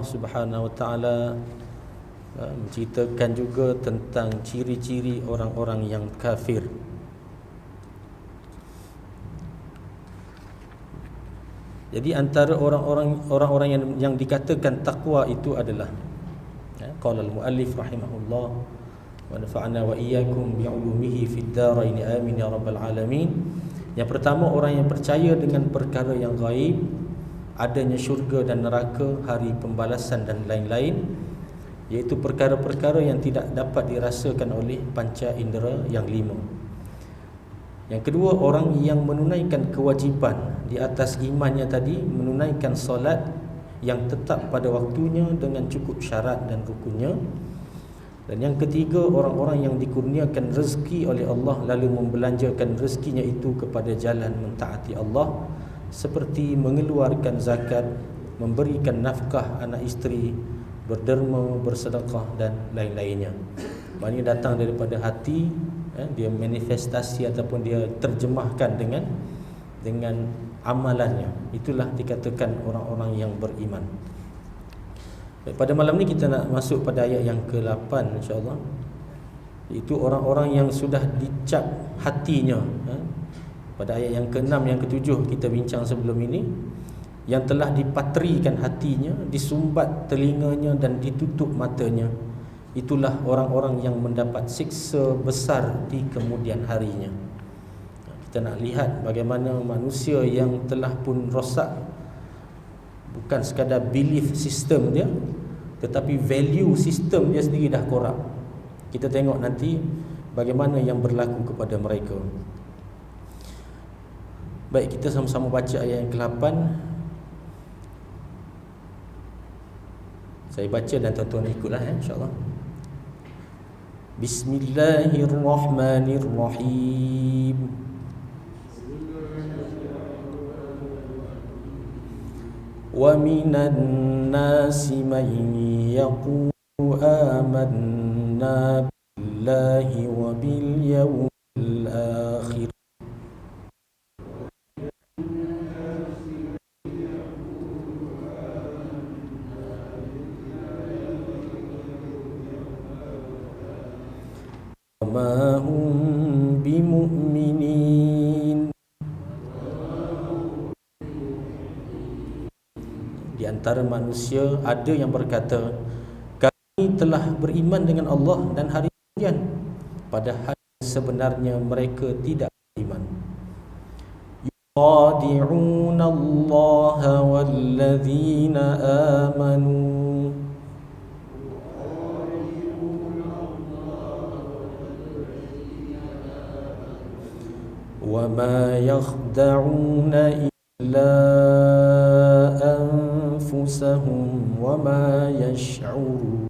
Allah Subhanahu wa taala menceritakan juga tentang ciri-ciri orang-orang yang kafir. Jadi antara orang-orang yang dikatakan takwa itu adalah, qala al-muallif rahimahullah wa nafa'ana wa iyyakum bi'ulumihi fid dharain amin ya rabbal alamin. Yang pertama, orang yang percaya dengan perkara yang gaib, adanya syurga dan neraka, hari pembalasan dan lain-lain, iaitu perkara-perkara yang tidak dapat dirasakan oleh panca indera yang lima. Yang kedua, orang yang menunaikan kewajipan di atas imannya tadi, menunaikan solat yang tetap pada waktunya dengan cukup syarat dan rukunnya. Dan yang ketiga, orang-orang yang dikurniakan rezeki oleh Allah lalu membelanjakan rezekinya itu kepada jalan mentaati Allah, seperti mengeluarkan zakat, memberikan nafkah anak isteri, berderma, bersedekah dan lain-lainnya. Maknanya datang daripada hati, dia manifestasi ataupun dia terjemahkan dengan amalannya. Itulah dikatakan orang-orang yang beriman. Pada malam ni kita nak masuk pada ayat yang ke-8 insya-Allah. Itu orang-orang yang sudah dicap hatinya. Pada ayat yang ke-6, yang ke-7 kita bincang sebelum ini, yang telah dipatrikan hatinya, disumbat telinganya dan ditutup matanya. Itulah orang-orang yang mendapat siksa besar di kemudian harinya. Kita nak lihat bagaimana manusia yang telah pun rosak, bukan sekadar belief system dia, tetapi value system dia sendiri dah korup. Kita tengok nanti bagaimana yang berlaku kepada mereka. Baik, kita sama-sama baca ayat yang ke-8. Saya baca dan tuan-tuan ikutlah, insya-Allah. Bismillahirrahmanirrahim. Wa minan nasi man yaqulu amanna billahi wa bil yawmil akhir wa ma hum bimu'minin. Di antara manusia ada yang berkata, kami telah beriman dengan Allah dan hari kemudian, padahal sebenarnya mereka tidak beriman. Yukhadi'una Allah walladzina amanu wa ma yakhda'una illa anfusahum wa ma yash'urun.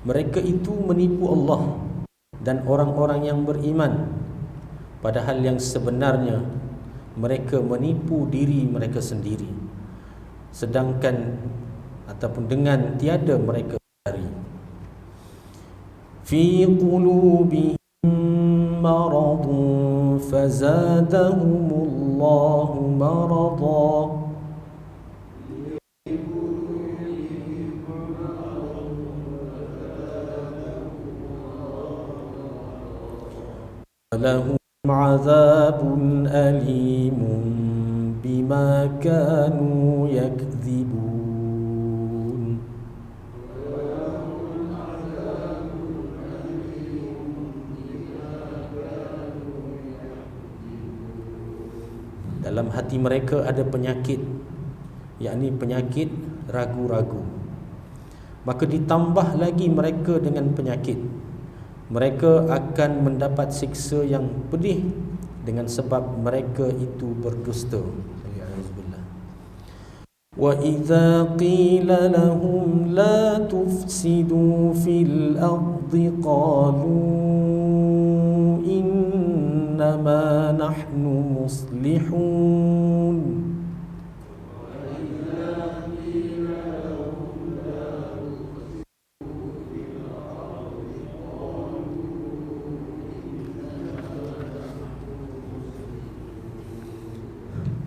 Mereka itu menipu Allah dan orang-orang yang beriman, padahal yang sebenarnya mereka menipu diri mereka sendiri, sedangkan ataupun dengan tiada mereka dari. Fi qulubihim maradun fazadahumullahu marada lahum azabun alimun bima kanu yakdzibun. Dalam hati mereka ada penyakit, yakni penyakit ragu-ragu. Maka ditambah lagi mereka dengan penyakit, mereka akan mendapat siksa yang pedih dengan sebab mereka itu berdusta. Wa idza qila lahum la tufsidu fil ardi qalu innama nahnu muslihun.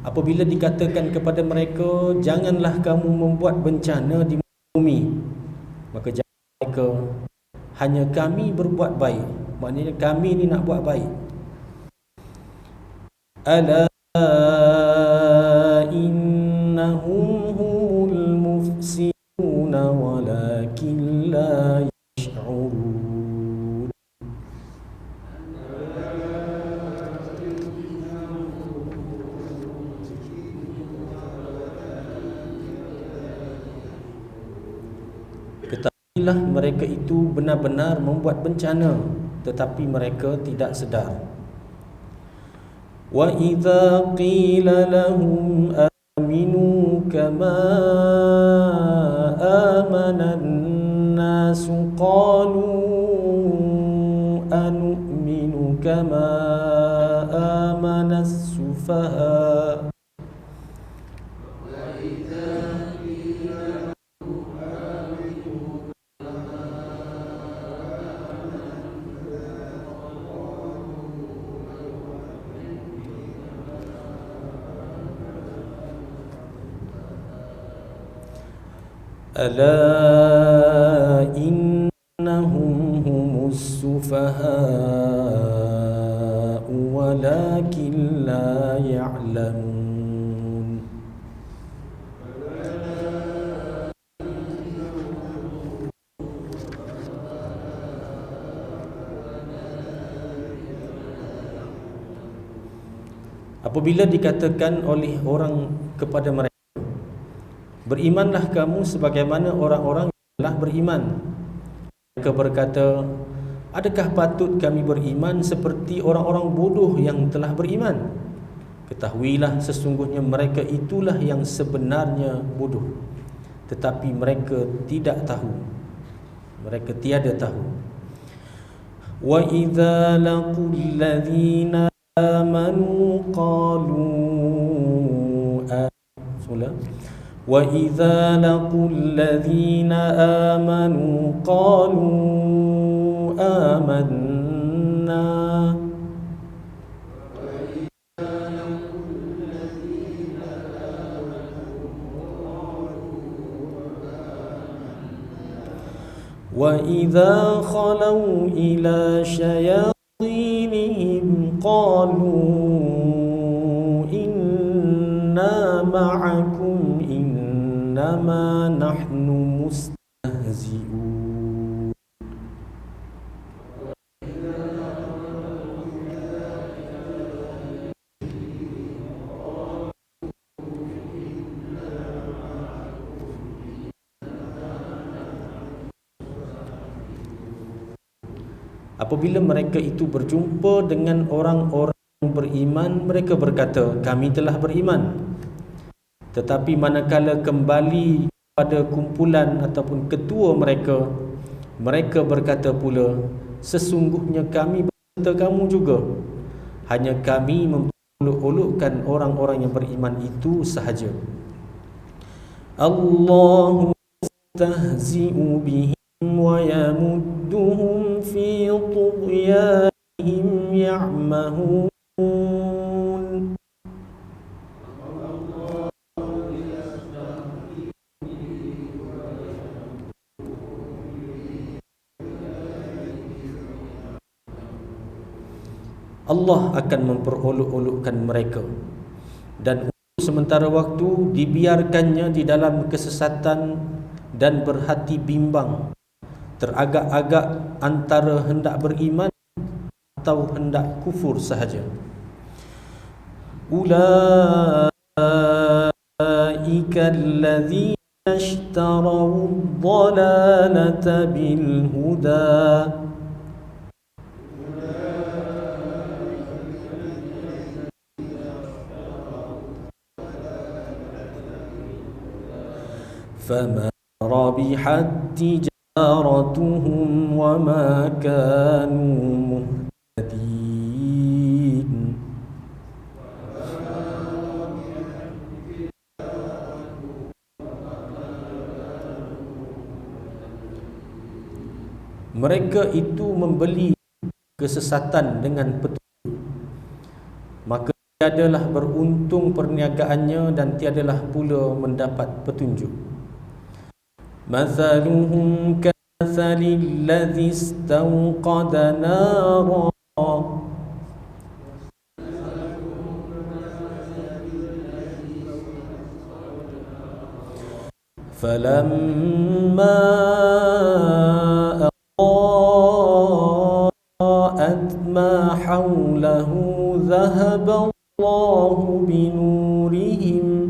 apabila dikatakan kepada mereka, janganlah kamu membuat bencana di bumi, maka jawab mereka, hanya kami berbuat baik. Maknanya kami ni nak buat baik. Ala innahum humul mufsiduna walakin la yash'urun. Ketahuilah mereka itu benar-benar membuat bencana, tetapi mereka tidak sedar. Wa idza qila lahum aminu kama amana an-nas qalu anu'minu kama amana as-sufaha. Ala innahum humus sufaha'u walakin la ya'lamun. Apabila dikatakan oleh orang kepada mereka, berimanlah kamu sebagaimana orang-orang yang telah beriman, mereka berkata, adakah patut kami beriman seperti orang-orang bodoh yang telah beriman? Ketahuilah sesungguhnya mereka itulah yang sebenarnya bodoh, tetapi mereka tidak tahu, mereka tiada tahu. Wa idza laqul ladzina amanu qalu وَإِذَا لَقُوا الَّذِينَ آمَنُوا قَالُوا آمَنَّا وَإِذَا خَلَوْا إِلَى شَيَاطِينِهِمْ قَالُوا إِنَّا مَعَكُمْ إنما نحن مستهزئون. Apabila mereka itu berjumpa dengan orang-orang beriman, mereka berkata, kami telah beriman. Tetapi manakala kembali pada kumpulan ataupun ketua mereka, mereka berkata pula, sesungguhnya kami berserta kamu juga, hanya kami memperolok-olokkan orang-orang yang beriman itu sahaja. Allahu yastahzi'u bihim wa yamudduhum fi tughyanihim ya'mahun. Allah akan memperolok-olokkan mereka, dan untuk sementara waktu dibiarkannya di dalam kesesatan dan berhati bimbang, teragak-agak antara hendak beriman atau hendak kufur sahaja. Ulaika alladzina ishtaraw ad-dalalata bil huda فما ربحت تجارتهم وما كانوا مهتدين. Mereka itu membeli kesesatan dengan petunjuk, maka tiadalah beruntung perniagaannya dan tiadalah pula mendapat petunjuk. Mathaluhum kamathalil ladzi istawqada nara falamma adaa'at ma hawlahu dhahaba Allahu binurihim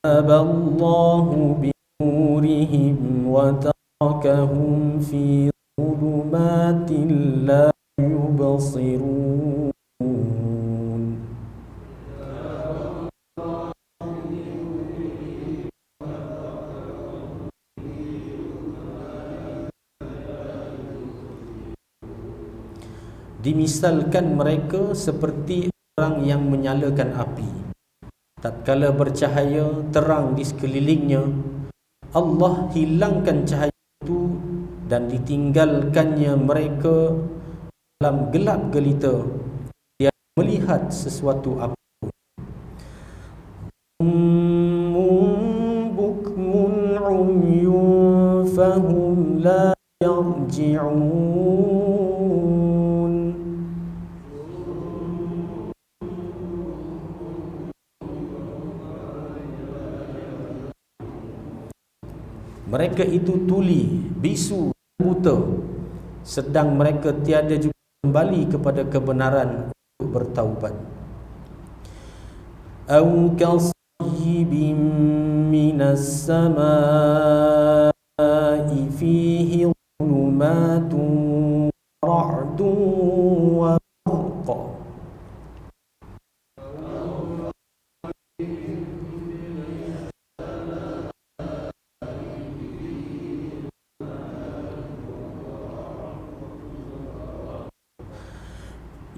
dhahaba Allahu binurihim wa tarakahum fi dhulumatin la yubsirun. Dimisalkan mereka seperti orang yang menyalakan api. Tatkala bercahaya terang di sekelilingnya, Allah hilangkan cahaya itu dan ditinggalkannya mereka dalam gelap gelita, dia melihat sesuatu apapun. Bukmun umyun fahum la yarji'un. Mereka itu tuli, bisu, buta, sedang mereka tiada juga kembali kepada kebenaran untuk bertaubat. Aw kasayyibin minas samaa'i fihi dhulumatun wa ra'dun wa barqa.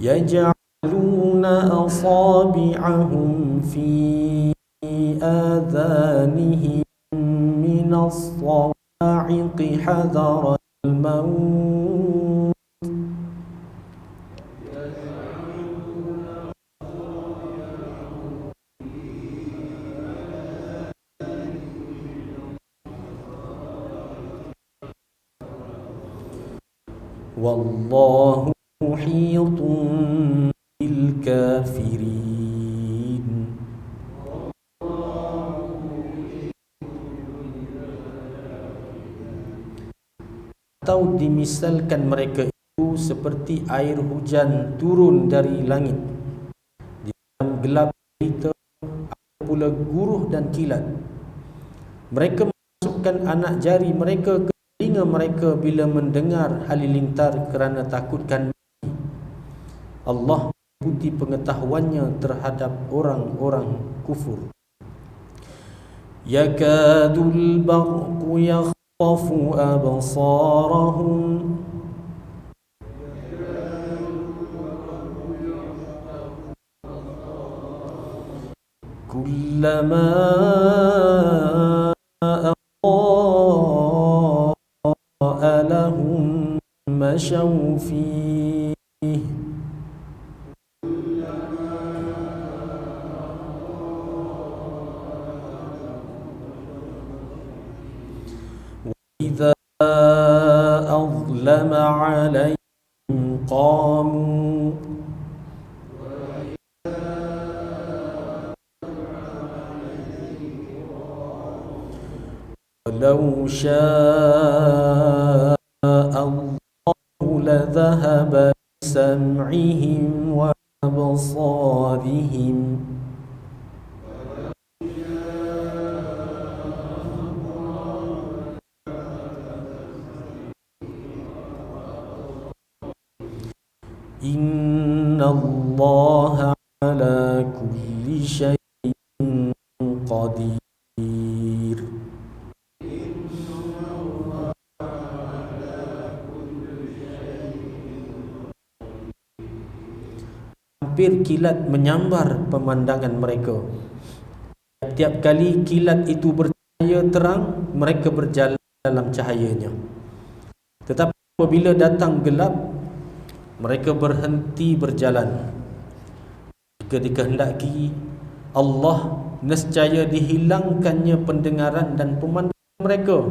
Yaj'aluna asabi'ahum fi adhanihim minas sawa'iqi hadara al-maut. Wallahu muhitun bil kafirin. Atau dimisalkan mereka itu seperti air hujan turun dari langit di dalam gelap gelita, ada pula guruh dan kilat. Mereka memasukkan anak jari mereka ke telinga mereka bila mendengar halilintar kerana takutkan mati. Allah meliputi pengetahuannya terhadap orang-orang kufur. Yakadul barqu yakhtafu absarahum kullama lahum mashaw fihi wa idza azlama alayhim qamu walau syaa Allahu ladhahaba bisam'ihim wa absarihim innallaha ala kulli syai'in qadir. Hampir kilat menyambar pemandangan mereka. tiap kali kilat itu bercahaya terang, mereka berjalan dalam cahayanya. Tetapi apabila datang gelap, mereka berhenti berjalan. Jika dikehendaki Allah, nescaya dihilangkannya pendengaran dan pemandangan mereka.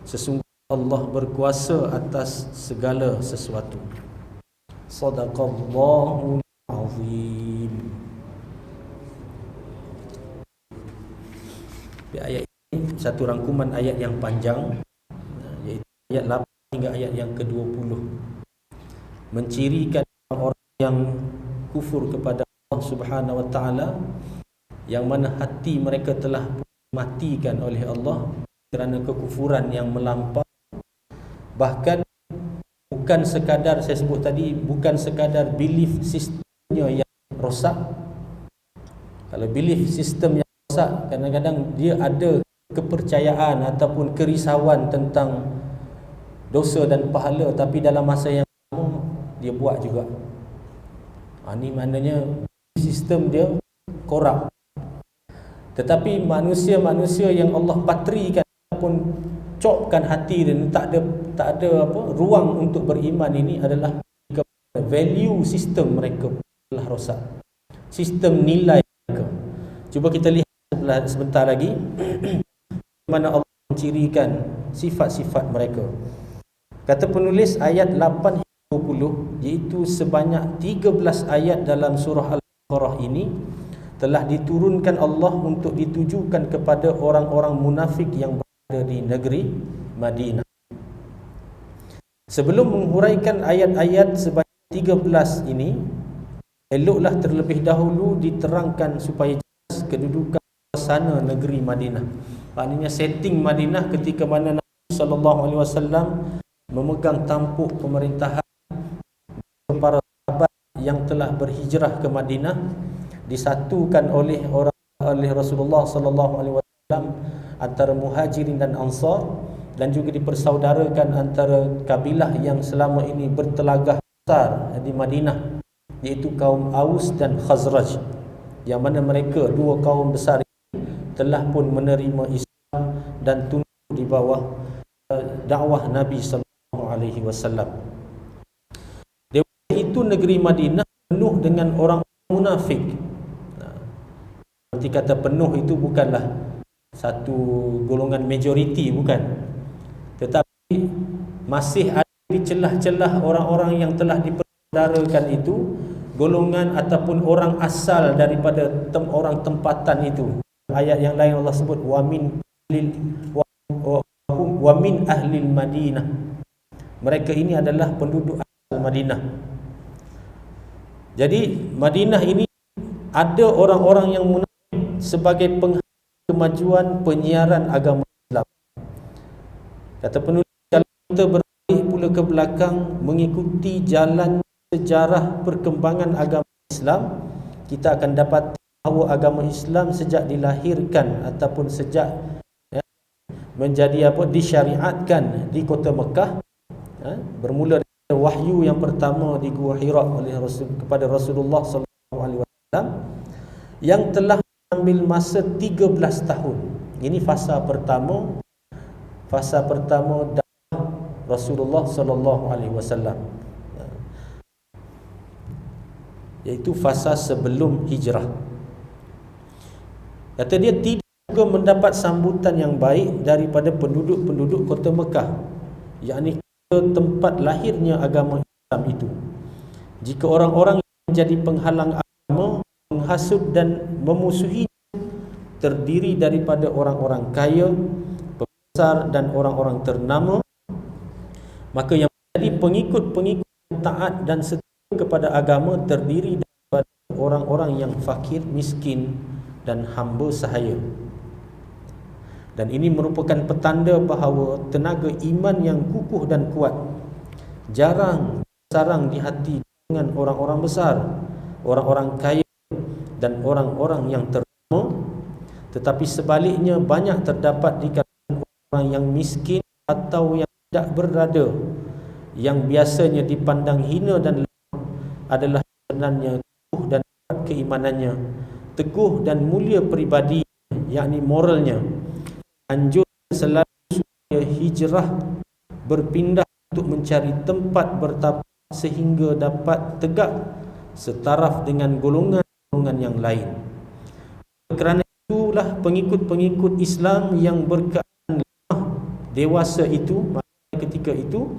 Sesungguhnya Allah berkuasa atas segala sesuatu. Sadaqallahul azim. Ayat ini satu rangkuman ayat yang panjang, iaitu ayat 8 hingga ayat yang ke-20, mencirikan orang yang kufur kepada Allah Subhanahu wa taala, yang mana hati mereka telah dimatikan oleh Allah kerana kekufuran yang melampau. Bahkan bukan sekadar, saya sebut tadi, bukan sekadar belief sistemnya yang rosak. Kalau belief sistem yang rosak, kadang-kadang dia ada kepercayaan ataupun kerisauan tentang dosa dan pahala, tapi dalam masa yang sama dia buat juga. Ini maknanya sistem dia korup. Tetapi manusia-manusia yang Allah patrikan ataupun copkan hati dan tak ada ruang untuk beriman, ini adalah value sistem mereka telah rosak, sistem nilai mereka. Cuba kita lihat sebentar lagi mana Allah mencirikan sifat-sifat mereka. Kata penulis ayat 8 hingga 20, iaitu sebanyak 13 ayat dalam surah Al-Baqarah ini telah diturunkan Allah untuk ditujukan kepada orang-orang munafik yang berada di negeri Madinah. Sebelum menghuraikan ayat-ayat sebanyak 13 ini, eloklah terlebih dahulu diterangkan supaya jelas kedudukan suasana negeri Madinah. Maknanya setting Madinah ketika mana Nabi SAW memegang tampuk pemerintahan, para sahabat yang telah berhijrah ke Madinah disatukan oleh Rasulullah SAW antara Muhajirin dan Ansar, dan juga dipersaudarakan antara kabilah yang selama ini bertelagah besar di Madinah, iaitu kaum Aus dan Khazraj, yang mana mereka dua kaum besar ini telah pun menerima Islam dan tunduk di bawah dakwah Nabi SAW. Itu negeri Madinah penuh dengan orang munafik. Seperti kata penuh itu bukanlah satu golongan majoriti, bukan, tetapi masih ada di celah-celah orang-orang yang telah dipersaudarakan itu golongan ataupun orang asal daripada orang tempatan itu. Ayat yang lain Allah sebut wa min ahlil Madinah. Mereka ini adalah penduduk asal Madinah. Jadi Madinah ini ada orang-orang yang munafik sebagai penghalang kemajuan penyiaran agama Islam. Kata penulis, kalau kita berbalik pula ke belakang mengikuti jalan sejarah perkembangan agama Islam, kita akan dapat bahawa agama Islam sejak dilahirkan ataupun sejak menjadi disyariatkan di kota Mekah, bermula dari wahyu yang pertama di Gua Hira oleh kepada Rasulullah SAW, yang telah mengambil masa 13 tahun. Ini fasa pertama dakwah Rasulullah SAW, iaitu fasa sebelum hijrah. Kata dia tidak juga mendapat sambutan yang baik daripada penduduk-penduduk kota Mekah, yakni tempat lahirnya agama Islam itu. Jika orang-orang yang menjadi penghalang agama, menghasut dan memusuhi terdiri daripada orang-orang kaya, pembesar dan orang-orang ternama, maka yang menjadi pengikut-pengikut taat dan setia kepada agama terdiri daripada orang-orang yang fakir, miskin dan hamba sahaya. Dan ini merupakan petanda bahawa tenaga iman yang kukuh dan kuat jarang sarang di hati dengan orang-orang besar, orang-orang kaya dan orang-orang yang ternama, tetapi sebaliknya banyak terdapat di kalangan orang yang miskin atau yang tidak berdaya, yang biasanya dipandang hina dan lemah, adalah sebenarnya teguh dan kuat keimanannya, teguh dan mulia peribadi, yakni moralnya, anjur selalu supaya hijrah, berpindah untuk mencari tempat bertapa sehingga dapat tegak setaraf dengan golongan-golongan yang lain. Kerana itulah pengikut-pengikut Islam yang berkeadaan lemah dewasa itu, ketika itu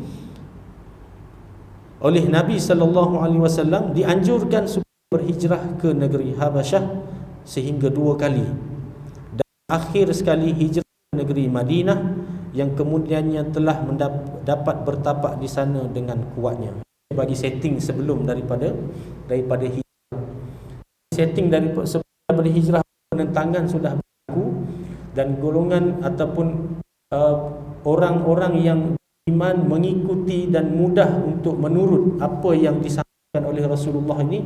oleh Nabi SAW dianjurkan supaya berhijrah ke negeri Habasyah sehingga 2 kali, dan akhir sekali hijrah ke negeri Madinah yang kemudiannya telah dapat bertapak di sana dengan kuatnya. Bagi setting sebelum daripada hijrah, setting daripada hijrah, penentangan sudah berlaku, dan golongan ataupun orang-orang yang iman mengikuti dan mudah untuk menurut apa yang disampaikan oleh Rasulullah ini,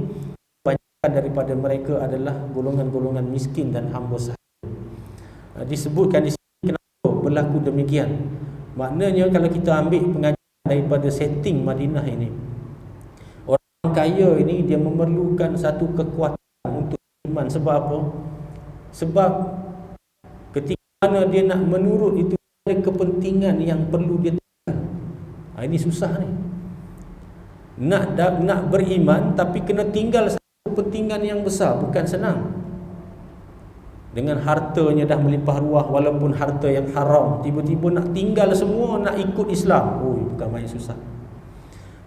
kebanyakan daripada mereka adalah golongan-golongan miskin dan hamba sahaya. Disebutkan di sini kenapa berlaku demikian. Maknanya kalau kita ambil pengajaran daripada setting Madinah ini, orang kaya ini dia memerlukan satu kekuatan untuk iman. Sebab apa? Sebab ketika mana dia nak menurut itu ada kepentingan yang perlu dia tinggal. Ini susah ni. Nak beriman tapi kena tinggal satu kepentingan yang besar, bukan senang. Dengan hartanya dah melimpah ruah, walaupun harta yang haram, tiba-tiba nak tinggal semua, nak ikut Islam. Bukan main susah.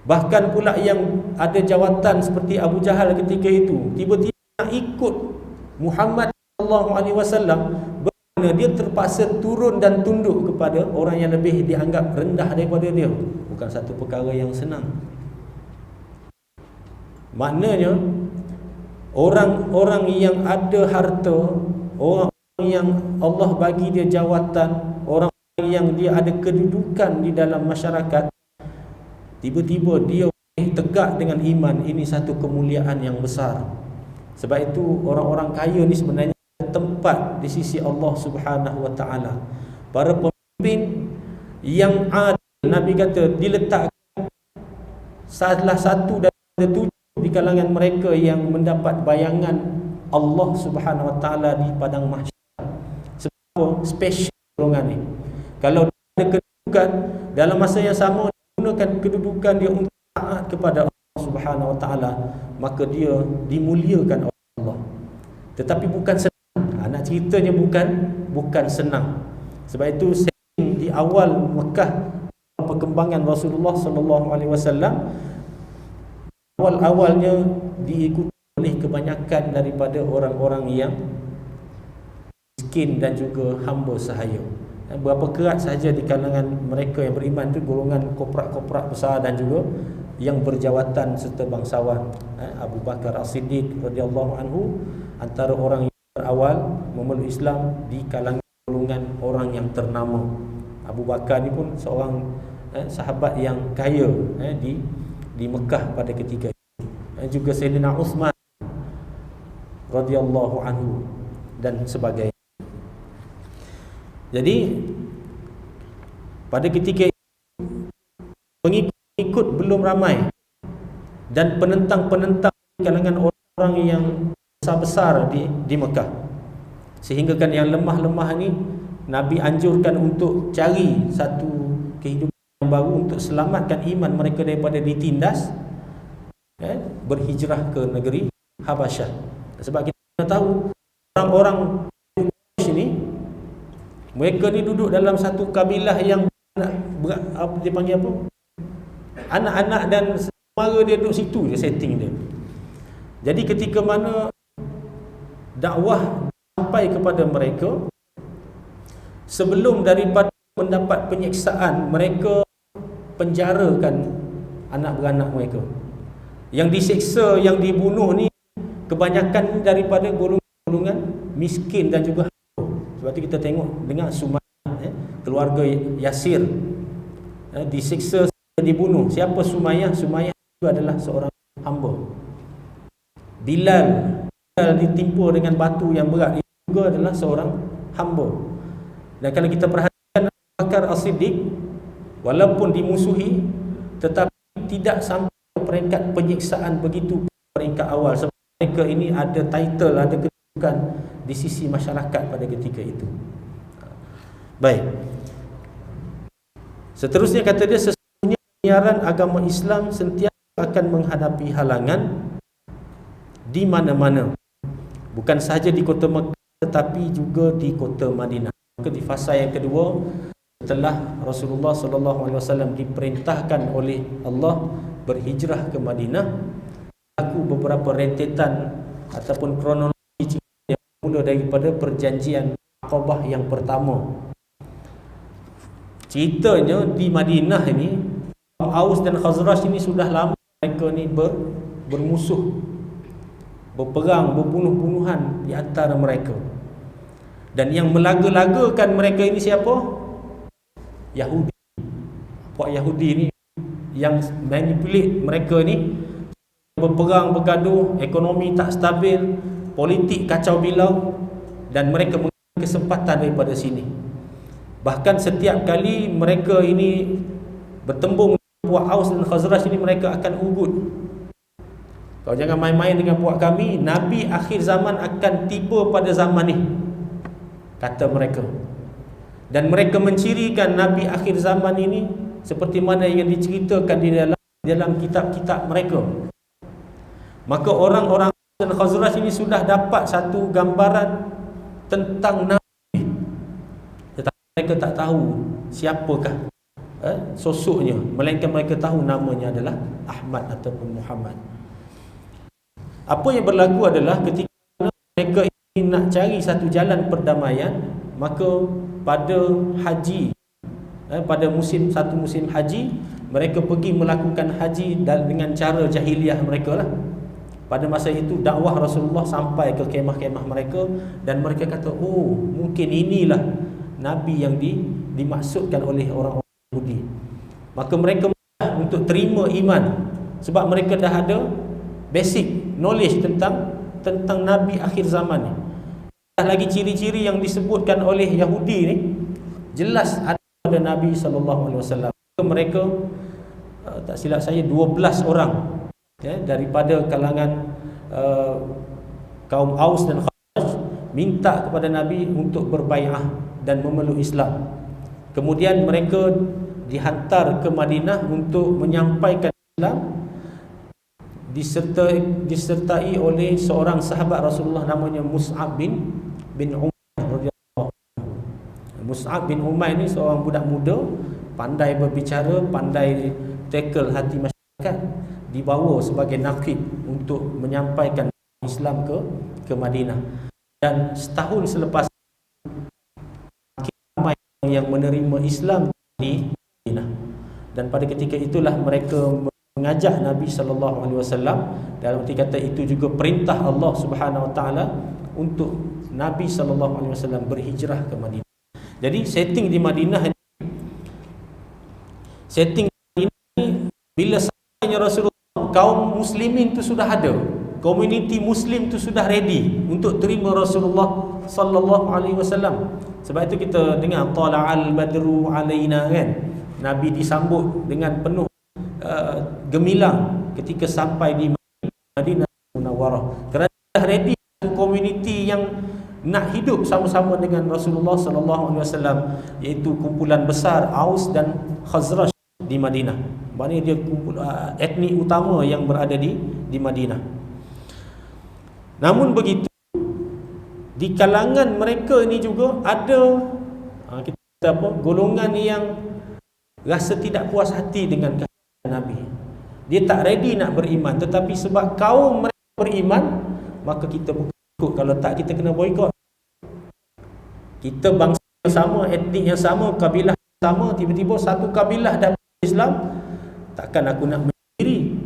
Bahkan pula yang ada jawatan seperti Abu Jahal ketika itu, tiba-tiba nak ikut Muhammad SAW, bermakna dia terpaksa turun dan tunduk kepada orang yang lebih dianggap rendah daripada dia. Bukan satu perkara yang senang. Maknanya orang-orang yang ada harta, orang yang Allah bagi dia jawatan, orang yang dia ada kedudukan di dalam masyarakat, tiba-tiba dia tegak dengan iman, ini satu kemuliaan yang besar. Sebab itu orang-orang kaya ni sebenarnya tempat di sisi Allah Subhanahu wa taala. Para pemimpin yang adil, Nabi kata, diletakkan salah satu daripada 7 di kalangan mereka yang mendapat bayangan Allah Subhanahu wa taala di padang mahsyar. Sebab special golongan ni. Kalau dia ada kedudukan, dalam masa yang sama gunakan kedudukan dia untuk taat kepada Allah Subhanahu wa taala, maka dia dimuliakan oleh Allah. Tetapi bukan senang. Nak ceritanya bukan senang. Sebab itu di awal Mekah, perkembangan Rasulullah sallallahu alaihi wasallam, awal-awalnya diikuti oleh kebanyakan daripada orang-orang yang miskin dan juga hamba sahaya. Berapa kerat sahaja di kalangan mereka yang beriman itu golongan korporat-korporat besar dan juga yang berjawatan serta bangsawan. Abu Bakar As-Siddiq radhiyallahu anhu antara orang yang berawal memeluk Islam di kalangan golongan orang yang ternama. Abu Bakar ni pun seorang sahabat yang kaya di Mekah pada ketika itu. Juga Sayyidina Uthman radhiyallahu anhu dan sebagainya. Jadi pada ketika itu pengikut belum ramai, dan penentang-penentang di kalangan orang yang besar-besar di Mekah, sehingga kan yang lemah-lemah ni Nabi anjurkan untuk cari satu kehidupan yang baru untuk selamatkan iman mereka daripada ditindas, berhijrah ke negeri Habasyah. Sebab kita tahu orang-orang ini, mereka ni duduk dalam satu kabilah yang dia panggil apa? Anak-anak dan mara dia duduk situ je, setting dia. Jadi ketika mana dakwah sampai kepada mereka, sebelum daripada mendapat penyiksaan, mereka penjarakan anak beranak mereka. Yang disiksa, yang dibunuh ni kebanyakan daripada golongan miskin dan juga hamba. Sebab tu kita tengok dengar Sumayyah, keluarga Yasir disiksa, dibunuh. Siapa Sumayyah? Sumayyah itu adalah seorang hamba. Bilal ditimpa dengan batu yang berat, itu juga adalah seorang hamba. Dan kalau kita perhatikan Abu Bakar As-Siddiq, walaupun dimusuhi, tetapi tidak sampai peringkat penyiksaan begitu peringkat awal. Sebab mereka ini ada title, ada kedudukan di sisi masyarakat pada ketika itu. Baik. Seterusnya kata dia, sesungguhnya penyiaran agama Islam sentiasa akan menghadapi halangan di mana-mana, bukan sahaja di kota Mekah tetapi juga di kota Madinah. Maka di fasa yang kedua, setelah Rasulullah SAW diperintahkan oleh Allah berhijrah ke Madinah, berlaku beberapa rentetan ataupun kronologi yang mula daripada perjanjian Aqabah yang pertama. Ceritanya di Madinah ini, Aus dan Khazraj ini sudah lama mereka ni bermusuh, berperang, berbunuh-bunuhan di antara mereka. Dan yang melaga-lagakan mereka ini siapa? Yahudi. Puak Yahudi ni yang manipulate mereka ni, berperang, bergaduh, ekonomi tak stabil, politik kacau bilau, dan mereka mengambil kesempatan daripada sini. Bahkan setiap kali mereka ini bertembung dengan puak Aus dan Khazraj ini, mereka akan ugut. Kau jangan main-main dengan puak kami, Nabi akhir zaman akan tiba pada zaman ni, kata mereka. Dan mereka mencirikan Nabi akhir zaman ini seperti mana yang diceritakan di dalam kitab-kitab mereka. Maka orang-orang dan Khazraj ini sudah dapat satu gambaran tentang Nabi, tetapi mereka tak tahu siapakah sosoknya, melainkan mereka tahu namanya adalah Ahmad ataupun Muhammad. Apa yang berlaku adalah ketika mereka ingin nak cari satu jalan perdamaian, maka pada haji, pada satu musim haji, mereka pergi melakukan haji dengan cara jahiliah mereka lah. Pada masa itu dakwah Rasulullah sampai ke kemah-kemah mereka, dan mereka kata, oh, mungkin inilah Nabi yang dimaksudkan oleh orang-orang Yahudi. Maka mereka mudah untuk terima iman, sebab mereka dah ada basic knowledge tentang Nabi akhir zaman ni. Dah lagi ciri-ciri yang disebutkan oleh Yahudi ni jelas ada pada Nabi SAW. Mereka tak silap saya 12 orang daripada kalangan kaum Aus dan Khazraj minta kepada Nabi untuk berbai'ah dan memeluk Islam. Kemudian mereka dihantar ke Madinah untuk menyampaikan Islam, disertai oleh seorang sahabat Rasulullah namanya Mus'ab bin Umair. Mus'ab bin Umair ni seorang budak muda, pandai berbicara, pandai tackle hati masyarakat, dibawa sebagai naqib untuk menyampaikan Islam ke Madinah. Dan setahun selepas ramai yang menerima Islam di Madinah, dan pada ketika itulah mereka mengajak Nabi SAW. Dalam arti kata itu juga perintah Allah Subhanahu Wa Taala untuk Nabi SAW berhijrah ke Madinah. Jadi setting di Madinah bila sampainya Rasulullah, kaum muslimin tu sudah ada, komuniti muslim tu sudah ready untuk terima Rasulullah SAW. Sebab itu kita dengar tala'al badru alaina, kan, Nabi disambut dengan penuh gemilang ketika sampai di Madinah Munawwarah, kerana dah ready komuniti yang nak hidup sama-sama dengan Rasulullah SAW, iaitu kumpulan besar Aus dan Khazraj di Madinah. Maknanya dia etnik utama yang berada di Madinah. Namun begitu, di kalangan mereka ini juga ada golongan yang rasa tidak puas hati dengan kehadiran Nabi. Dia tak ready nak beriman, tetapi sebab kaum mereka beriman, maka kita bukan ikut. Kalau tak, kita kena boikot. Kita bangsa yang sama, etnik yang sama, kabilah yang sama, tiba-tiba satu kabilah dapat Islam, takkan aku nak menyendiri.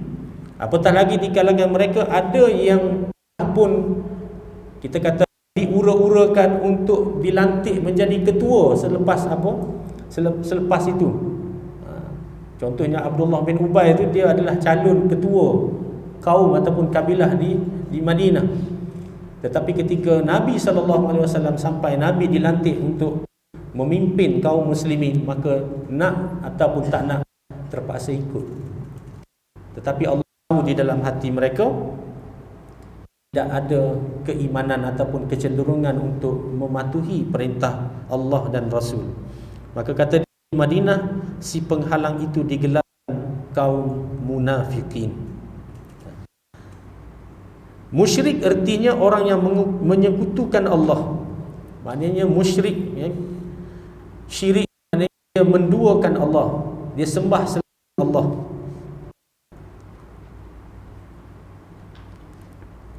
Apatah lagi di kalangan mereka ada yang pun kita kata diura-urakan untuk dilantik menjadi ketua selepas itu. Contohnya Abdullah bin Ubay itu, dia adalah calon ketua kaum ataupun kabilah di Madinah. Tetapi ketika Nabi SAW sampai, Nabi dilantik untuk memimpin kaum muslimin, maka nak ataupun tak nak terpaksa ikut. Tetapi Allah tahu di dalam hati mereka tidak ada keimanan ataupun kecenderungan untuk mematuhi perintah Allah dan Rasul. Maka kata di Madinah, si penghalang itu digelar kaum munafikin. Musyrik artinya orang yang menyekutukan Allah. Maknanya musyrik, ya. Syirik maknanya dia menduakan Allah, dia sembah selain Allah.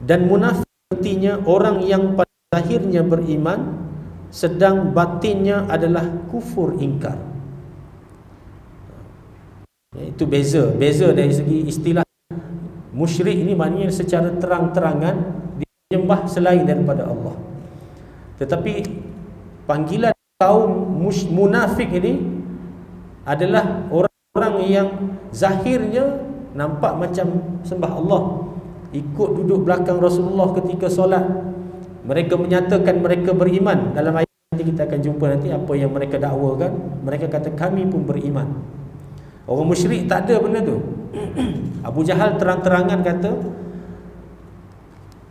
Dan munafik artinya orang yang pada zahirnya beriman, sedang batinnya adalah kufur ingkar. Itu beza dari segi istilah. Musyrik ini maknanya secara terang-terangan dia menyembah selain daripada Allah. Tetapi panggilan kaum munafik ini adalah orang-orang yang zahirnya nampak macam sembah Allah, ikut duduk belakang Rasulullah ketika solat. Mereka menyatakan mereka beriman. Dalam ayat nanti kita akan jumpa nanti apa yang mereka dakwakan. Mereka kata kami pun beriman. Orang musyrik tak ada benda tu. Abu Jahal terang-terangan kata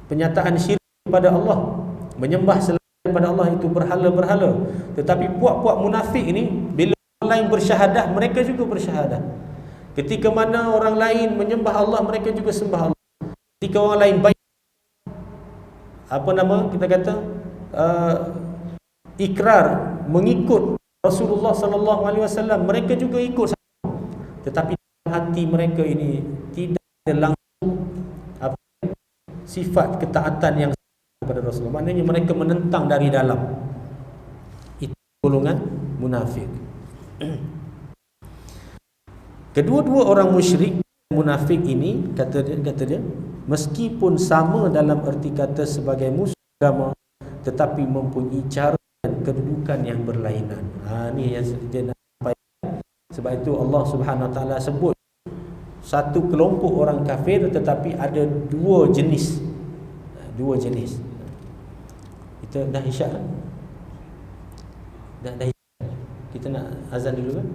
penyataan syirik kepada Allah, menyembah selain daripada Allah itu berhala-berhala. Tetapi puak-puak munafik ini bila orang lain bersyahadah, mereka juga bersyahadah. Ketika mana orang lain menyembah Allah, mereka juga sembah Allah. Ketika orang lain baik, kita kata ikrar mengikut Rasulullah sallallahu alaihi wasallam, mereka juga ikut sama. Tetapi hati mereka ini tidak ada langsung sifat ketaatan yang kepada Rasulullah. Maknanya mereka menentang dari dalam. Itu golongan munafik. Kedua-dua orang musyrik munafik ini kata dia meskipun sama dalam erti kata sebagai musuh agama, tetapi mempunyai cara dan kedudukan yang berlainan. Ini yang dia nak sampaikan. Sebab itu Allah Subhanahu Wa Taala sebut satu kelompok orang kafir, tetapi ada dua jenis. Kita dah isyak kan? Dah isyak. Kita nak azan dulu kan?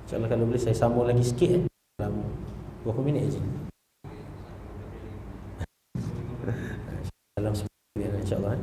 InsyaAllah kalau boleh saya sambung lagi sikit dalam berapa minit je. Dalam 10 minit insyaAllah.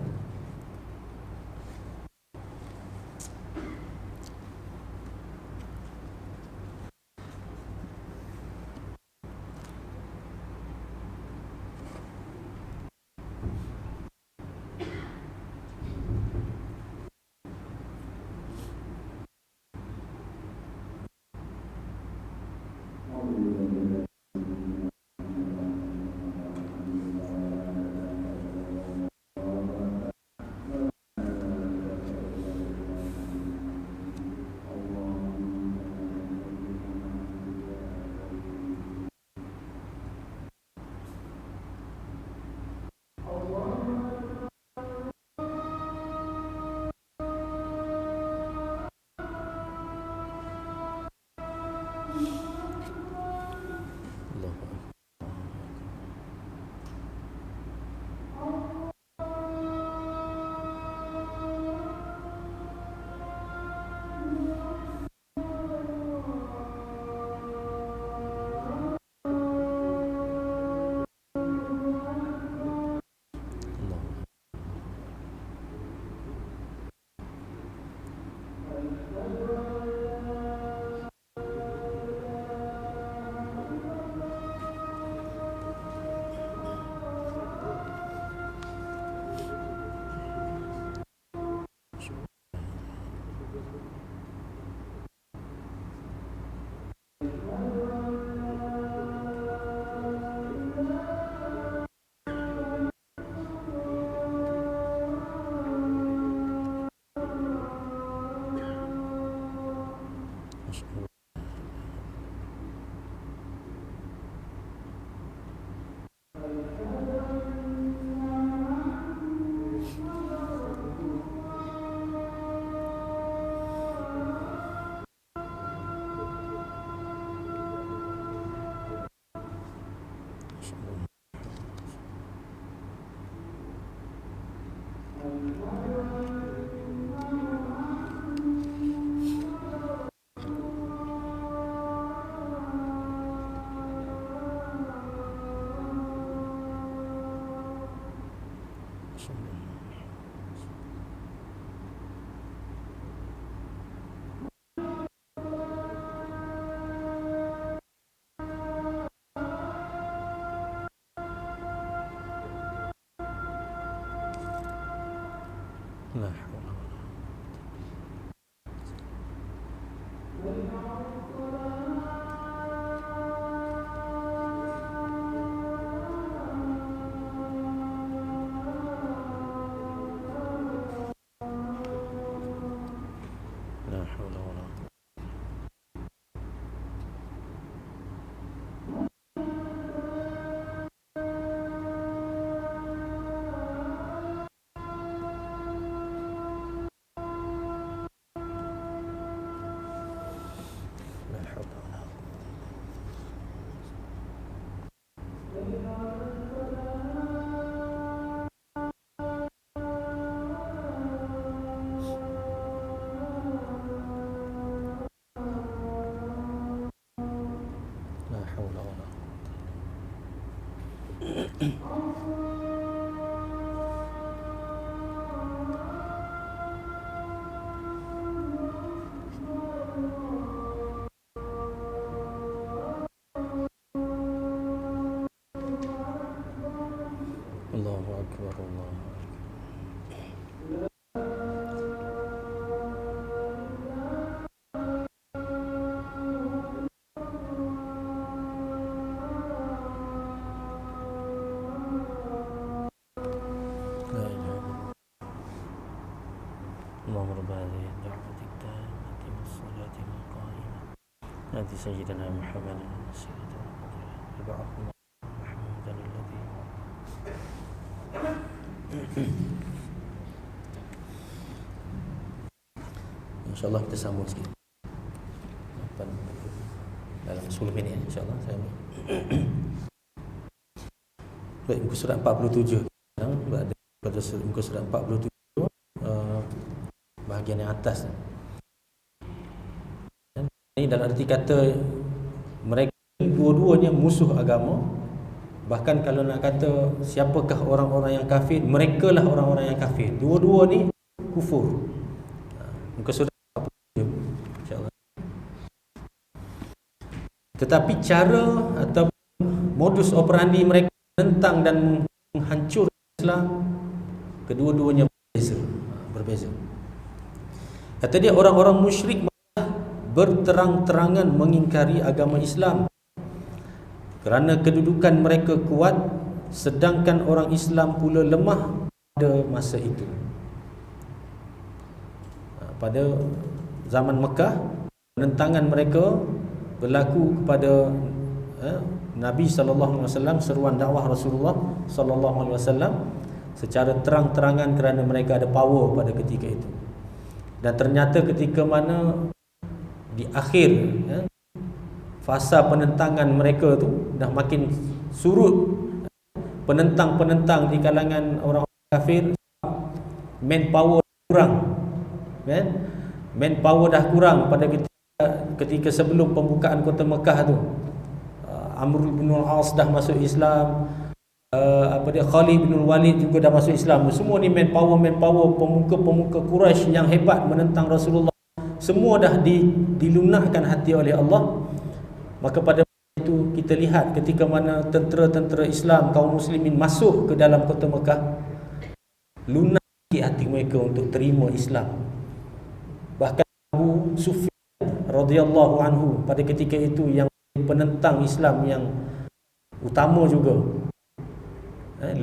La haula la haula wala la haula wala la haula wala Allahu akbar Allahu akbar. La ilaha illallah. Allahumma rabb hadhihi ad-da'wati at-tammati was-salati al-qa'imah ati sayyidina Muhammadin wassalatu wa Muhammadan alladhi InsyaAllah kita sambung sikit dalam 10 minit insyaAllah saya ambil. Baik, muka surat 47 berada pada muka surat 47 bahagian yang atas. Ini dalam arti kata mereka dua-duanya musuh agama. Bahkan kalau nak kata siapakah orang-orang yang kafir, merekalah orang-orang yang kafir. Dua-dua ni kufur. Muka surat 47 insya-Allah. Tetapi cara atau modus operandi mereka tentang dan menghancurkan Islam, kedua-duanya berbeza. Kata dia orang-orang musyrik berterang-terangan mengingkari agama Islam kerana kedudukan mereka kuat, sedangkan orang Islam pula lemah pada masa itu. Pada zaman Mekah, penentangan mereka berlaku kepada Nabi sallallahu alaihi wasallam, seruan dakwah Rasulullah sallallahu alaihi wasallam secara terang-terangan kerana mereka ada power pada ketika itu. Dan ternyata ketika mana di akhir fasa penentangan mereka tu dah makin surut, penentang-penentang di kalangan orang kafir, manpower kurang, kan? Manpower dah kurang pada ketika sebelum pembukaan kota Mekah tu. Amr bin al-As dah masuk Islam, Khalid bin Walid juga dah masuk Islam. Semua ni manpower pemuka-pemuka Quraisy yang hebat menentang Rasulullah, semua dah dilunakkan hati oleh Allah. Maka pada itu kita lihat ketika mana tentera-tentera Islam, kaum muslimin masuk ke dalam kota Mekah, lunak hati mereka untuk terima Islam. Bahkan Abu Sufyan radhiyallahu anhu pada ketika itu yang penentang Islam yang utama juga,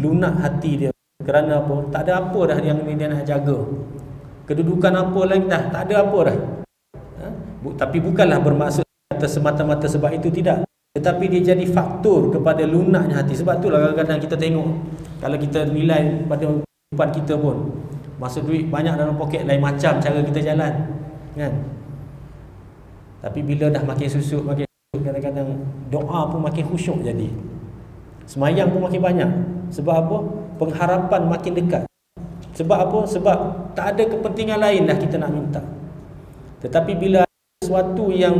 lunak hati dia. Kerana apa? Tak ada apa dah yang dia nak jaga. Kedudukan apa lagi dah, tak ada apa dah. Tapi bukanlah bermaksud kata semata-mata sebab itu, tidak. Tetapi dia jadi faktor kepada lunaknya hati. Sebab itulah kadang-kadang kita tengok, kalau kita nilai pada kehidupan kita pun, masa duit banyak dalam poket, lain macam cara kita jalan, kan? Tapi bila dah makin susut, kadang-kadang doa pun makin khusyuk jadi. Semayang pun makin banyak. Sebab apa? Pengharapan makin dekat. Sebab apa? Sebab tak ada kepentingan lain dah kita nak minta. Tetapi bila ada sesuatu yang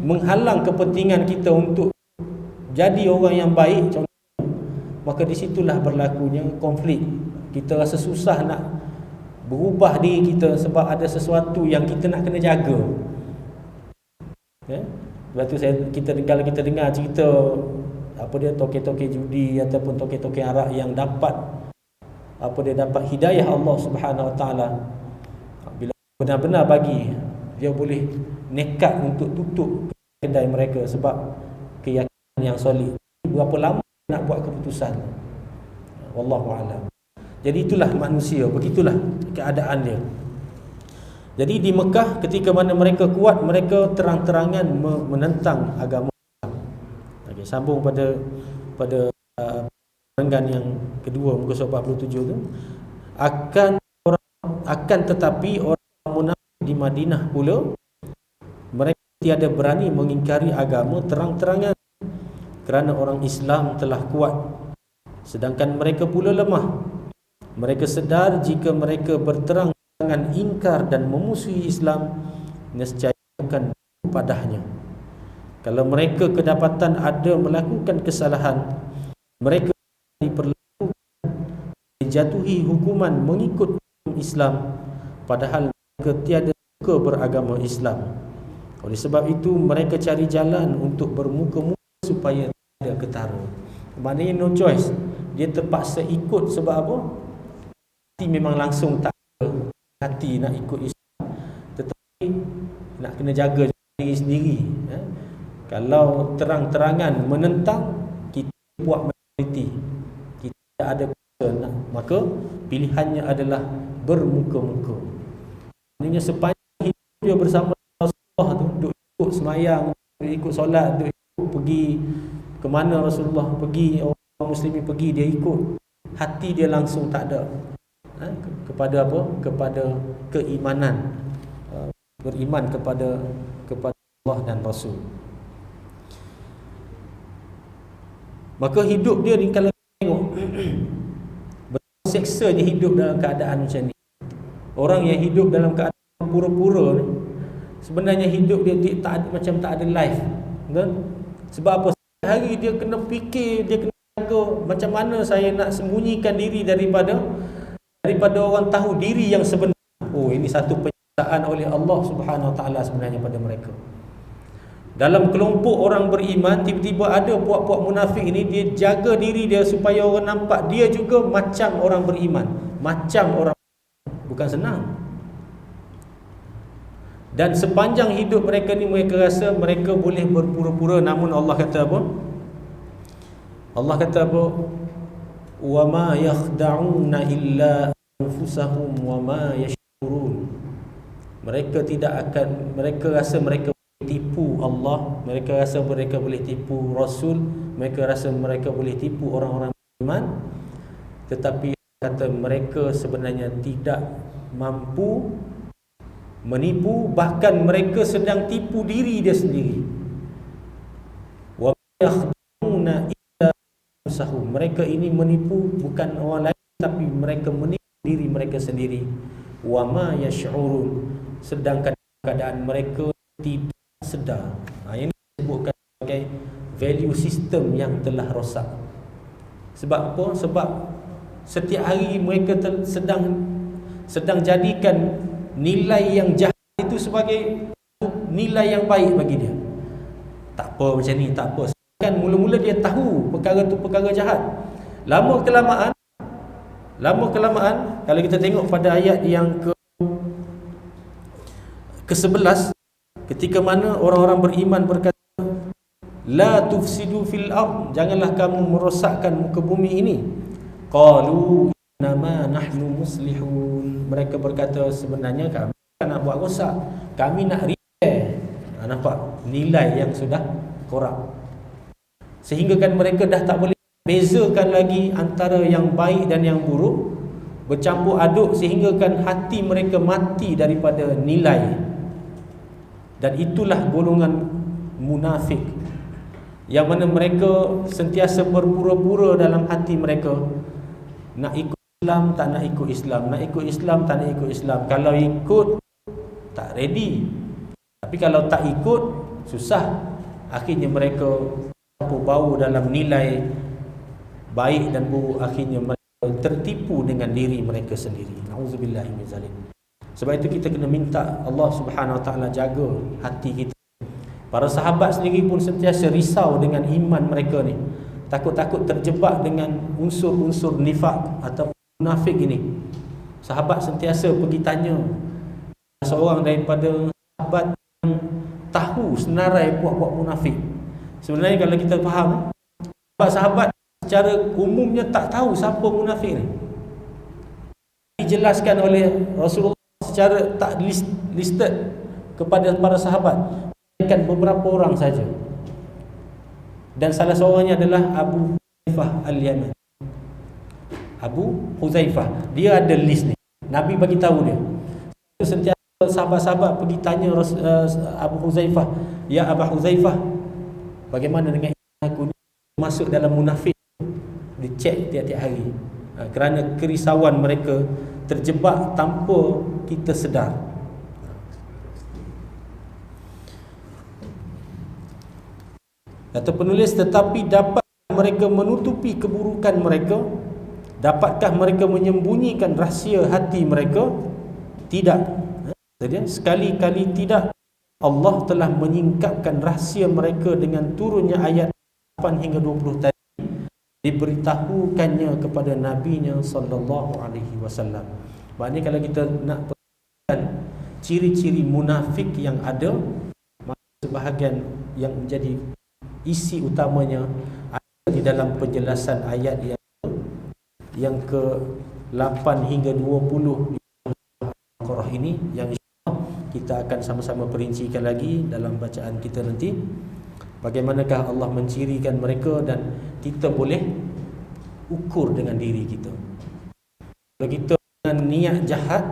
menghalang kepentingan kita untuk jadi orang yang baik, contohnya, maka di situlah berlakunya konflik. Kita rasa susah nak berubah diri kita sebab ada sesuatu yang kita nak kena jaga. Sebab tu kalau kita dengar cerita apa dia, toke-toke judi ataupun toke-toke arak yang dapat apa dia dapat hidayah Allah Subhanahu Wa Taala, bila benar-benar bagi, dia boleh nekat untuk tutup kedai mereka sebab keyakinan yang solid. Berapa lama nak buat keputusan? Wallahu a'lam. Jadi itulah manusia, begitulah keadaan dia. Jadi di Mekah ketika mana mereka kuat, mereka terang-terangan menentang agama Islam. Okey, sambung pada perenggan yang kedua muka surat 47 tu, akan tetapi orang munafik di Madinah pula, mereka tiada berani mengingkari agama terang-terangan kerana orang Islam telah kuat, sedangkan mereka pula lemah. Mereka sedar jika mereka berterang dengan ingkar dan memusuhi Islam, nescaya akan padahnya. Kalau mereka kedapatan ada melakukan kesalahan, mereka diperlakukan, dijatuhi hukuman mengikut Islam, padahal mereka tiada suka beragama Islam. Oleh sebab itu mereka cari jalan untuk bermuka-muka supaya tidak ketara. Maknanya no choice, dia terpaksa ikut. Sebab apa? Hati memang langsung tak ada hati nak ikut Islam, tetapi nak kena jaga diri sendiri. Kalau terang-terangan menentang, kita buat majoriti, kita tak ada kuasa, maka pilihannya adalah bermuka-muka. Maknanya sepanjang hidup dia bersama Rasulullah tu, duk ikut semayang, duk ikut solat, duk ikut pergi ke mana Rasulullah pergi, orang muslimin pergi, dia ikut. Hati dia langsung tak ada kepada apa? Kepada keimanan, beriman kepada Allah dan Rasul. Maka hidup dia ni kalau tengok berseksanya hidup dalam keadaan macam ni. Orang yang hidup dalam keadaan pura-pura ni, sebenarnya hidup dia tak ada, macam tak ada life, kan? Sebab apa? Hari dia kena fikir, dia kena jaga macam mana saya nak sembunyikan diri daripada orang tahu diri yang sebenar. Oh, ini satu penyataan oleh Allah Subhanahu Wa Taala sebenarnya pada mereka. Dalam kelompok orang beriman, tiba-tiba ada puak-puak munafik ini, dia jaga diri dia supaya orang nampak dia juga macam orang beriman, macam orang. Bukan senang. Dan sepanjang hidup mereka ni, mereka rasa mereka boleh berpura-pura. Namun Allah kata apa? Allah kata apa? Wa ma yakhda'una illa anfusahum wa ma yash'urun. Mereka rasa mereka boleh tipu Allah, mereka rasa mereka boleh tipu Rasul, mereka rasa mereka boleh tipu orang-orang beriman, tetapi kata mereka sebenarnya tidak mampu menipu, bahkan mereka sedang tipu diri dia sendiri. Wa yakhda'una illa anfusahum. Mereka ini menipu bukan orang lain, tapi mereka menipu diri mereka sendiri. Wa ma yash'urun, sedangkan keadaan mereka tidak sedar. Ini disebutkan sebagai value system yang telah rosak. Sebab apa? Sebab setiap hari mereka sedang jadikan nilai yang jahat itu sebagai nilai yang baik bagi dia. Tak apa macam ni, tak apa. Kan mula-mula dia tahu perkara tu perkara jahat. Lama kelamaan kalau kita tengok pada ayat yang ke-11, ketika mana orang-orang beriman berkata, la tufsidu fil ard, janganlah kamu merosakkan muka bumi ini. Qalu innama nahnu muslihun, mereka berkata sebenarnya kami nak buat rosak, kami nak repair. Nampak nilai yang sudah korup, sehingga kan mereka dah tak boleh bezakan lagi antara yang baik dan yang buruk, bercampur aduk sehingga kan hati mereka mati daripada nilai. Dan itulah golongan munafik, yang mana mereka sentiasa berpura-pura dalam hati mereka, nak ikut Islam tak nak ikut Islam, nak ikut Islam tak nak ikut Islam. Kalau ikut tak ready, tapi kalau tak ikut susah. Akhirnya mereka campur bau dalam nilai baik dan buruk, akhirnya mereka tertipu dengan diri mereka sendiri. Nauzubillahi min zalik. Sebab itu kita kena minta Allah Subhanahu Wa Taala jaga hati kita. Para sahabat sendiri pun sentiasa risau dengan iman mereka ni, takut-takut terjebak dengan unsur-unsur nifak atau munafik ini. Sahabat sentiasa pergi tanya seorang daripada sahabat yang tahu senarai puak-puak munafik. Sebenarnya kalau kita faham, sahabat secara umumnya tak tahu siapa munafik ni. Dijelaskan oleh Rasulullah secara tak listed kepada para sahabat, melainkan beberapa orang saja. Dan salah seorangnya adalah Abu Huzaifah Al-Yaman. Abu Huzaifah, dia ada list ni. Nabi bagi tahu dia. Sentiasa sahabat-sahabat pergi tanya Abu Huzaifah, "Ya Abu Huzaifah, bagaimana dengan aku ni masuk dalam munafik?" Dicek tiap-tiap hari. Kerana kerisauan mereka terjebak tanpa kita sedar. Kata penulis, tetapi dapat mereka menutupi keburukan mereka? Dapatkah mereka menyembunyikan rahsia hati mereka? Tidak. Sekali-kali tidak. Allah telah menyingkapkan rahsia mereka dengan turunnya ayat 8 hingga 20 tadi, diberitahukannya kepada Nabi-Nya sallallahu alaihi wasallam. Maknanya kalau kita nak perhatikan ciri-ciri munafik yang ada, maka sebahagian yang menjadi isi utamanya ada di dalam penjelasan ayat yang ke-8 hingga 20 di Al-Qur'an ini, yang insya-Allah kita akan sama-sama perincikan lagi dalam bacaan kita nanti. Bagaimanakah Allah mencirikan mereka, dan kita boleh ukur dengan diri kita. Kalau kita dengan niat jahat,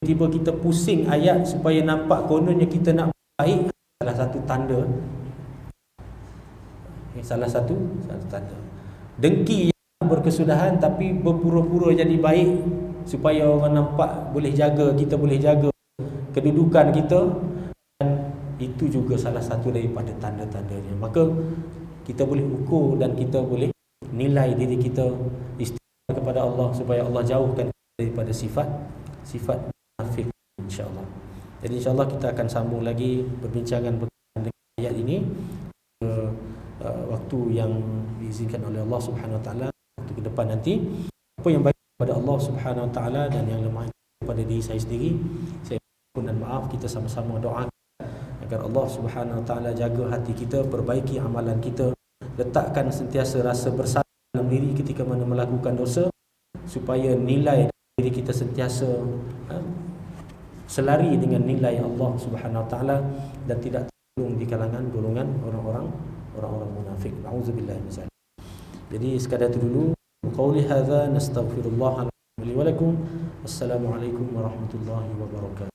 tiba kita pusing ayat supaya nampak kononnya kita nak baik, salah satu tanda. Salah satu tanda. Dengki yang berkesudahan tapi berpura-pura jadi baik supaya orang nampak boleh jaga, kita boleh jaga kedudukan kita, dan itu juga salah satu daripada tanda-tandanya. Maka kita boleh ukur dan kita boleh nilai diri kita, istighfar kepada Allah supaya Allah jauhkan daripada sifat munafik, insya-Allah. Jadi insya-Allah kita akan sambung lagi perbincangan berkaitan dengan ayat ini ke waktu yang diizinkan oleh Allah Subhanahu Wa Taala, waktu ke depan nanti. Apa yang baik kepada Allah Subhanahu Wa Taala dan yang lemah kepada diri saya sendiri, saya mohon dan maaf. Kita sama-sama doa agar Allah Subhanahu Wa Taala jaga hati kita, perbaiki amalan kita, letakkan sentiasa rasa bersalah dalam diri ketika mana melakukan dosa, supaya nilai diri kita sentiasa selari dengan nilai Allah Subhanahu Wa Taala dan tidak tergolong di kalangan golongan orang-orang munafik. Auzubillahi min dzalik. Jadi sekadar itu dulu. Qauli hadza nastaghfirullah li wa lakum. Wassalamualaikum warahmatullahi wabarakatuh.